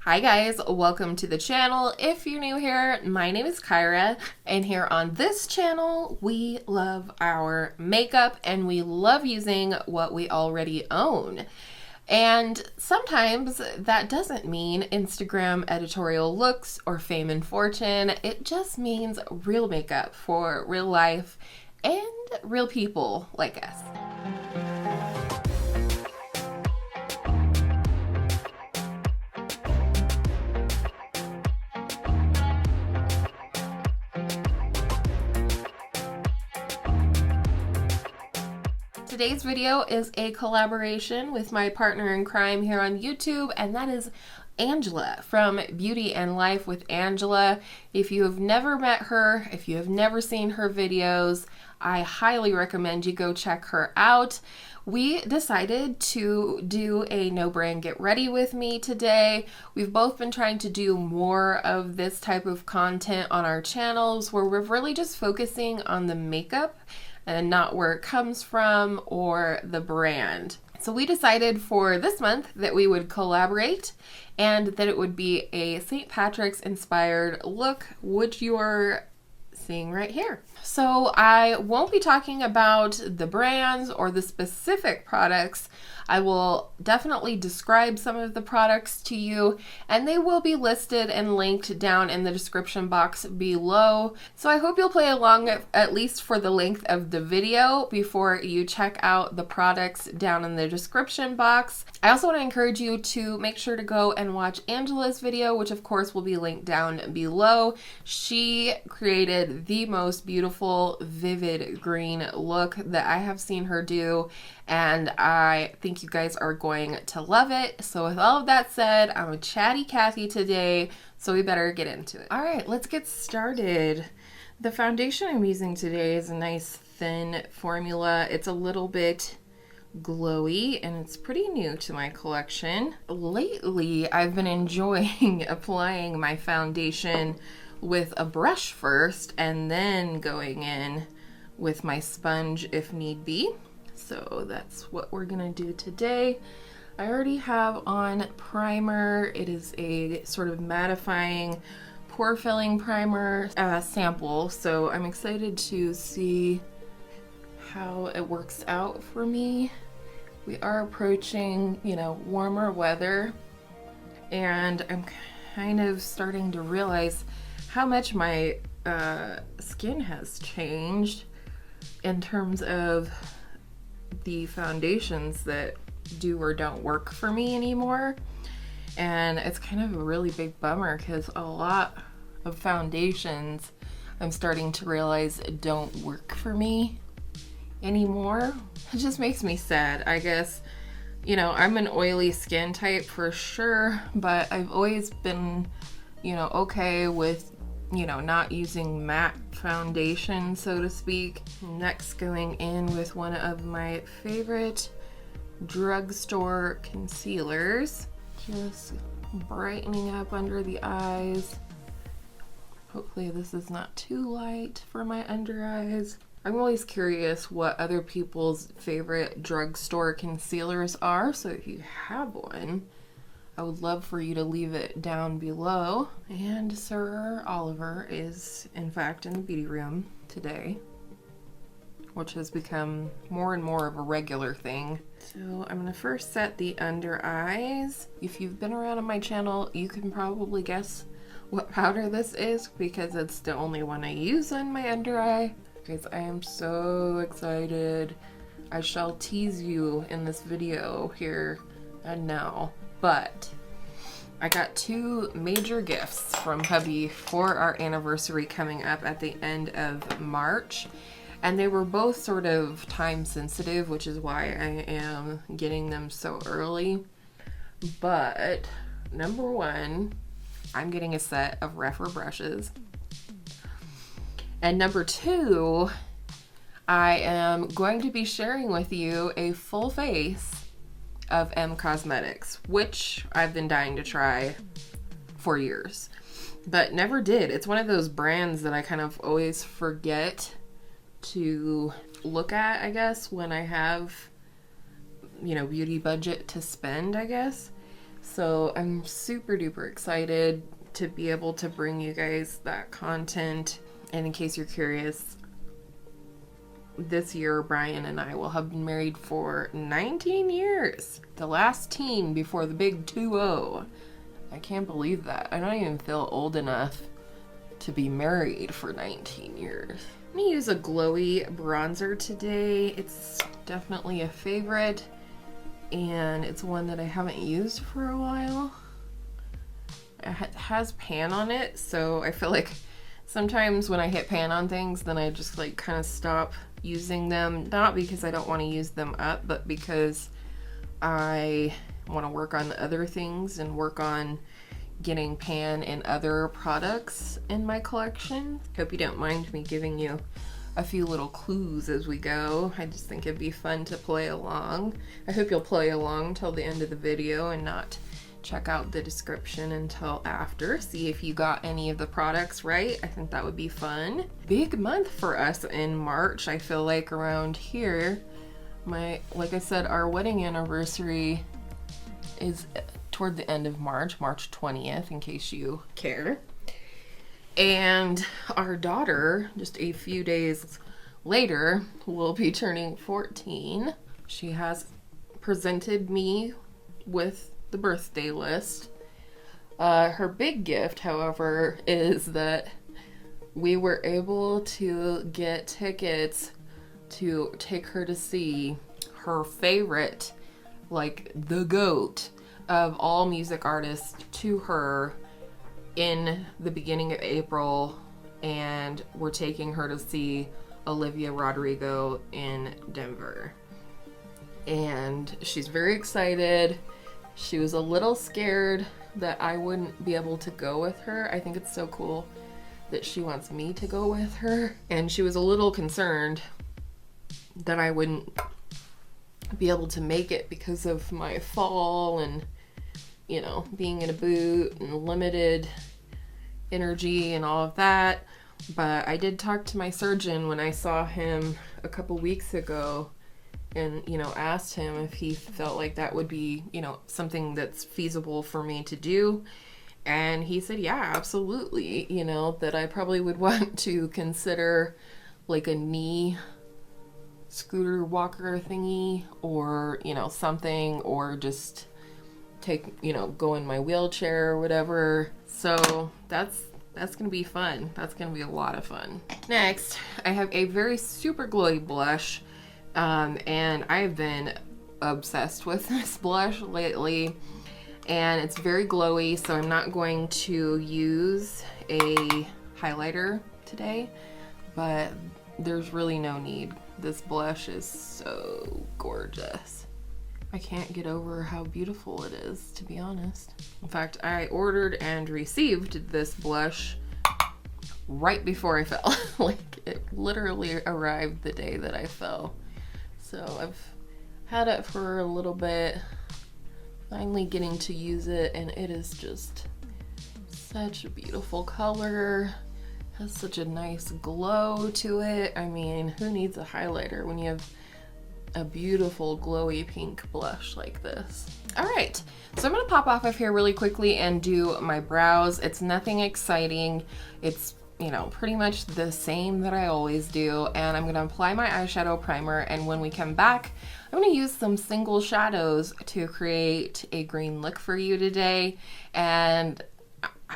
Hi guys, welcome to the channel. If you're new here, my name is Kyra, and here on this channel, we love our makeup and we love using what we already own. And sometimes that doesn't mean Instagram editorial looks or fame and fortune. It just means real makeup for real life and real people like us. Today's video is a collaboration with my partner in crime here on YouTube, and that is Angela from Beauty and Life with Angela. If you have never met her, if you have never seen her videos, I highly recommend you go check her out. We decided to do a no brand get ready with me today. We've both been trying to do more of this type of content on our channels where we're really just focusing on the makeup and not where it comes from or the brand. So we decided for this month that we would collaborate and that it would be a St. Patrick's inspired look, which you're seeing right here. So I won't be talking about the brands or the specific products. I will definitely describe some of the products to you, and they will be listed and linked down in the description box below. So I hope you'll play along at least for the length of the video before you check out the products down in the description box. I also want to encourage you to make sure to go and watch Angela's video, which of course will be linked down below. She created the most beautiful, vivid green look that I have seen her do, and I think you guys are going to love it. So with all of that said, I'm a chatty Cathy today, so we better get into it. All right, let's get started. The foundation I'm using today is a nice thin formula. It's a little bit glowy and it's pretty new to my collection. Lately, I've been enjoying applying my foundation with a brush first and then going in with my sponge if need be. So that's what we're gonna do today. I already have on primer. It is a sort of mattifying, pore filling primer sample. So I'm excited to see how it works out for me. We are approaching, warmer weather, and I'm kind of starting to realize how much my skin has changed in terms of the foundations that do or don't work for me anymore. And it's kind of a really big bummer because a lot of foundations I'm starting to realize don't work for me anymore. It just makes me sad. I guess, I'm an oily skin type for sure, but I've always been, okay with not using matte foundation, so to speak. Next, going in with one of my favorite drugstore concealers, just brightening up under the eyes. Hopefully this is not too light for my under eyes. I'm always curious what other people's favorite drugstore concealers are, so if you have one, I would love for you to leave it down below. And Sir Oliver is in fact in the beauty room today, which has become more and more of a regular thing. So I'm gonna first set the under eyes. If you've been around on my channel, you can probably guess what powder this is because it's the only one I use on my under eye. Guys, I am so excited. I shall tease you in this video here and now. But I got two major gifts from hubby for our anniversary coming up at the end of March. And they were both sort of time sensitive, which is why I am getting them so early. But number one, I'm getting a set of Refer brushes. And number two, I am going to be sharing with you a full face of M Cosmetics, which I've been dying to try for years, but never did. It's one of those brands that I kind of always forget to look at, I guess, when I have, beauty budget to spend, I guess. So I'm super duper excited to be able to bring you guys that content. And in case you're curious, this year Brian and I will have been married for 19 years. The last teen before the big 2-0. I can't believe that. I don't even feel old enough to be married for 19 years. I'm gonna use a glowy bronzer today. It's definitely a favorite, and it's one that I haven't used for a while. It has pan on it, so I feel like sometimes when I hit pan on things, then I just like kind of stop using them. Not because I don't want to use them up, but because I want to work on other things and work on getting pan in other products in my collection. Hope you don't mind me giving you a few little clues as we go. I just think it'd be fun to play along. I hope you'll play along till the end of the video and not check out the description until after. See if you got any of the products right. I think that would be fun. Big month for us in March. I feel like around here, like I said, our wedding anniversary is toward the end of March, March 20th, in case you care. And our daughter, just a few days later, will be turning 14. She has presented me with the birthday list. Her big gift, however, is that we were able to get tickets to take her to see her favorite, like the GOAT of all music artists, to her in the beginning of April, and we're taking her to see Olivia Rodrigo in Denver. And she's very excited. She was a little scared that I wouldn't be able to go with her. I think it's so cool that she wants me to go with her. And she was a little concerned that I wouldn't be able to make it because of my fall and, you know, being in a boot and limited energy and all of that. But I did talk to my surgeon when I saw him a couple weeks ago, and, you know, asked him if he felt like that would be, you know, something that's feasible for me to do. And he said, yeah, absolutely. You know, that I probably would want to consider like a knee scooter walker thingy, or, you know, something, or just take, you know, go in my wheelchair or whatever. So that's gonna be fun. That's gonna be a lot of fun. Next, I have a very super glowy blush. And I've been obsessed with this blush lately, and it's very glowy, so I'm not going to use a highlighter today, but there's really no need. This blush is so gorgeous. I can't get over how beautiful it is, to be honest. In fact, I ordered and received this blush right before I fell. Like, it literally arrived the day that I fell. So I've had it for a little bit, finally getting to use it, and it is just such a beautiful color. Has such a nice glow to it. I mean, who needs a highlighter when you have a beautiful glowy pink blush like this? All right, so I'm gonna pop off of here really quickly and do my brows. It's nothing exciting. It's, you know, pretty much the same that I always do, and I'm gonna apply my eyeshadow primer, and when we come back, I'm gonna use some single shadows to create a green look for you today. And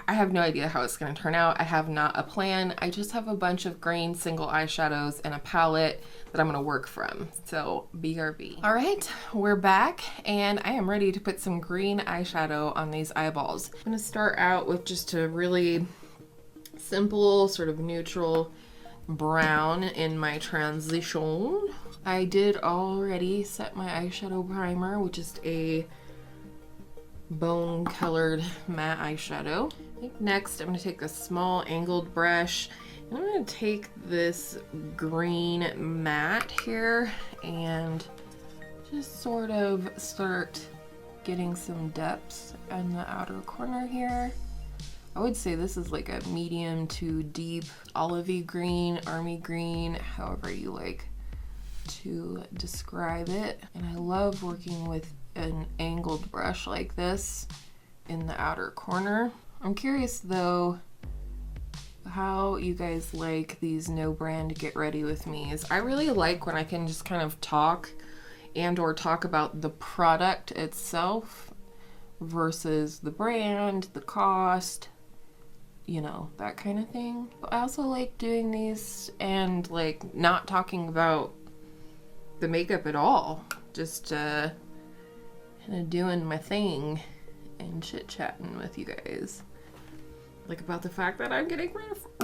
I have no idea how it's gonna turn out. I have not a plan. I just have a bunch of green single eyeshadows and a palette that I'm gonna work from, so BRB. All right, we're back, and I am ready to put some green eyeshadow on these eyeballs. I'm gonna start out with just a really simple, sort of neutral brown in my transition. I did already set my eyeshadow primer, which is a bone colored matte eyeshadow. I think next I'm going to take a small angled brush, and I'm going to take this green matte here and just sort of start getting some depths in the outer corner here. I would say this is like a medium to deep olivey green, army green, however you like to describe it. And I love working with an angled brush like this. in the outer corner. I'm curious though how you guys like these no brand get ready with me's. I really like when I can just kind of talk or talk about the product itself versus the brand, the cost, you know, that kind of thing. But I also like doing these and like not talking about the makeup at all, just kind of doing my thing and chit-chatting with you guys. Like about the fact that I'm getting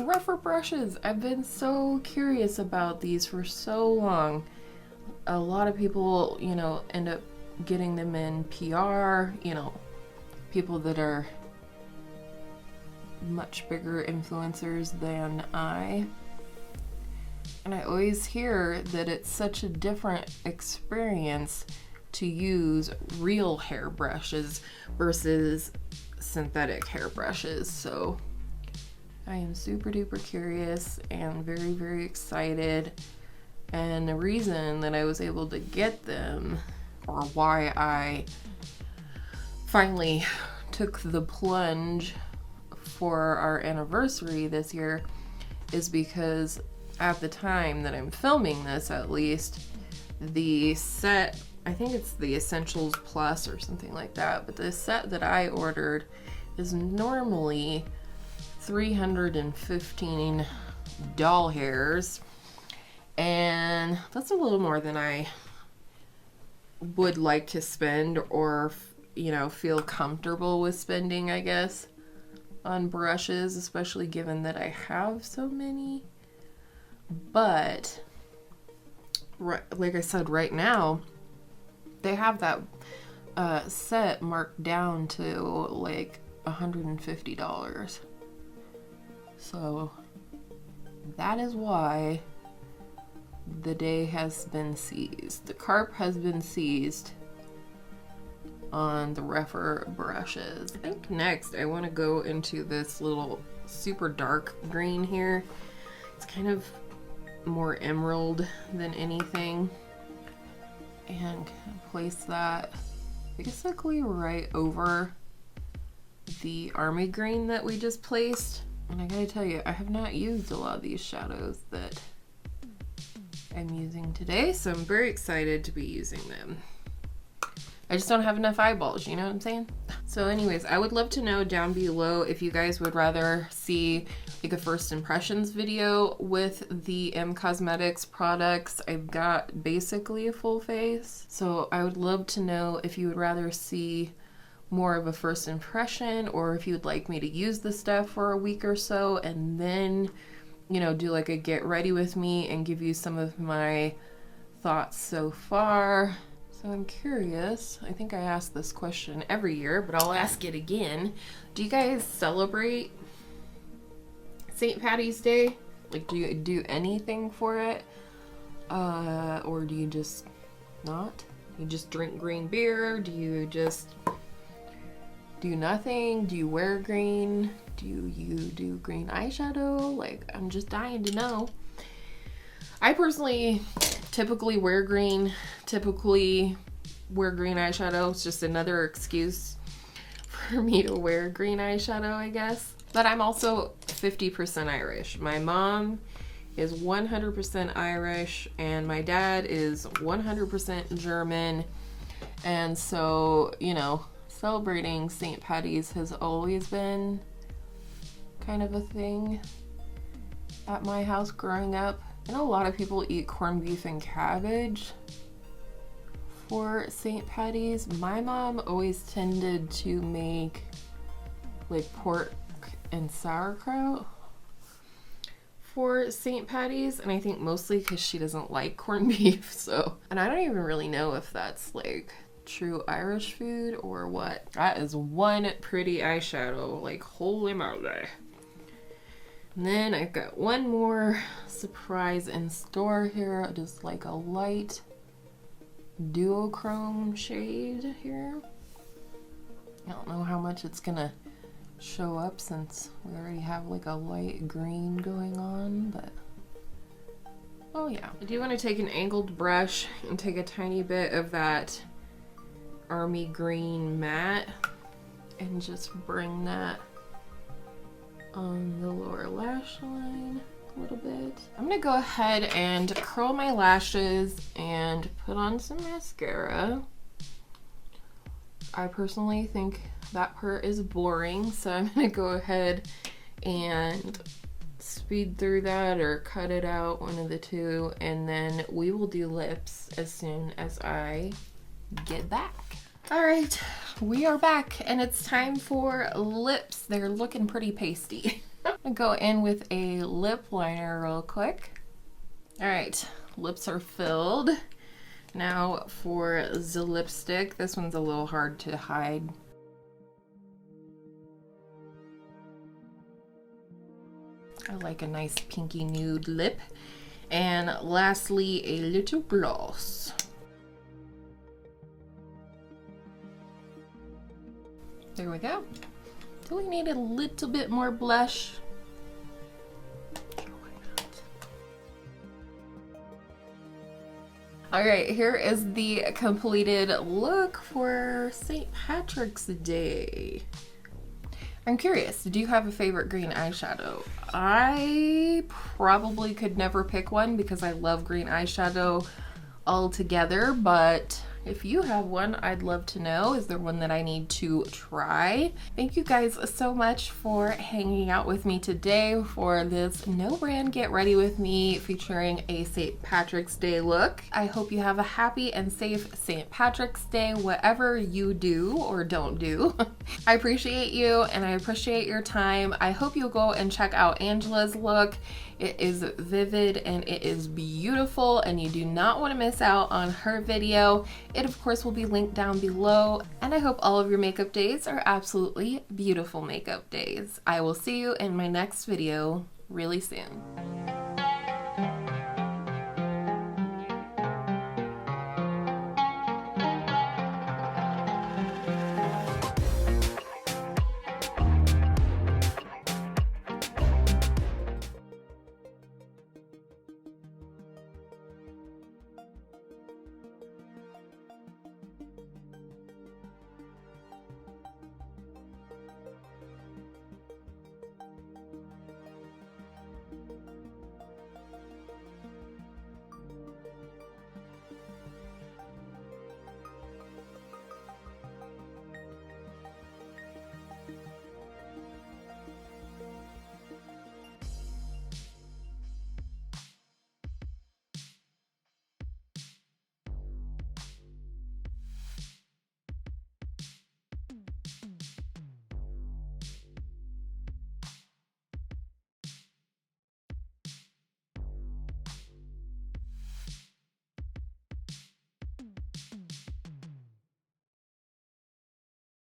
rougher brushes. I've been so curious about these for so long. A lot of people, you know, end up getting them in PR, you know, people that are much bigger influencers than I. And I always hear that it's such a different experience to use real hair brushes versus synthetic hair brushes. So I am super duper curious and very, very excited. And the reason that I was able to get them, or why I finally took the plunge for our anniversary this year, is because at the time that I'm filming this, at least, the set, I think it's the Essentials Plus or something like that, but the set that I ordered is normally 315 doll hairs, and that's a little more than I would like to spend, or, you know, feel comfortable with spending, I guess, on brushes, especially given that I have so many. But like I said, right now they have that set marked down to like $150. So that is why the day has been seized. The carp has been seized on the rougher brushes. I think next I want to go into this little super dark green here. It's kind of more emerald than anything, and place that basically right over the army green that we just placed. And I gotta tell you, I have not used a lot of these shadows that I'm using today, so I'm very excited to be using them. I just don't have enough eyeballs, you know what I'm saying? So anyways, I would love to know down below if you guys would rather see like a first impressions video with the M Cosmetics products. I've got basically a full face, so I would love to know if you would rather see more of a first impression, or if you would like me to use the stuff for a week or so and then, you know, do like a get ready with me and give you some of my thoughts so far. So I'm curious, I think I ask this question every year, but I'll ask it again. Do you guys celebrate St. Patty's Day? Like, do you do anything for it? Or do you just not? You just drink green beer? Do you just do nothing? Do you wear green? Do you do green eyeshadow? Like, I'm just dying to know. I personally typically wear green, eyeshadow. It's just another excuse for me to wear green eyeshadow, I guess. But I'm also 50% Irish. My mom is 100% Irish and my dad is 100% German. And so, you know, celebrating St. Patty's has always been kind of a thing at my house growing up. I know a lot of people eat corned beef and cabbage for St. Patty's. My mom always tended to make like pork and sauerkraut for St. Patty's, and I think mostly because she doesn't like corned beef. So, and I don't even really know if that's like true Irish food or what. That is one pretty eyeshadow, like holy moly. And then I've got one more surprise in store here, just like a light duochrome shade here. I don't know how much it's gonna show up since we already have like a light green going on, but oh yeah. I do want to take an angled brush and take a tiny bit of that army green matte and just bring that on the lower lash line a little bit. I'm gonna go ahead and curl my lashes and put on some mascara. I personally think that part is boring, so I'm gonna go ahead and speed through that or cut it out, one of the two, and then we will do lips as soon as I get back. All right, we are back and it's time for lips. They're looking pretty pasty. I'm gonna go in with a lip liner real quick. All right, lips are filled. Now for the lipstick, this one's a little hard to hide. I like a nice pinky nude lip. And lastly, a little gloss. There we go. Do we need a little bit more blush? All right, here is the completed look for St. Patrick's Day. I'm curious, do you have a favorite green eyeshadow? I probably could never pick one because I love green eyeshadow altogether, but if you have one, I'd love to know. Is there one that I need to try? Thank you guys so much for hanging out with me today for this No Brand Get Ready With Me featuring a St. Patrick's Day look. I hope you have a happy and safe St. Patrick's Day, whatever you do or don't do. I appreciate you and I appreciate your time. I hope you'll go and check out Angela's look. It is vivid and it is beautiful and you do not want to miss out on her video. It of course will be linked down below, and I hope all of your makeup days are absolutely beautiful makeup days. I will see you in my next video really soon.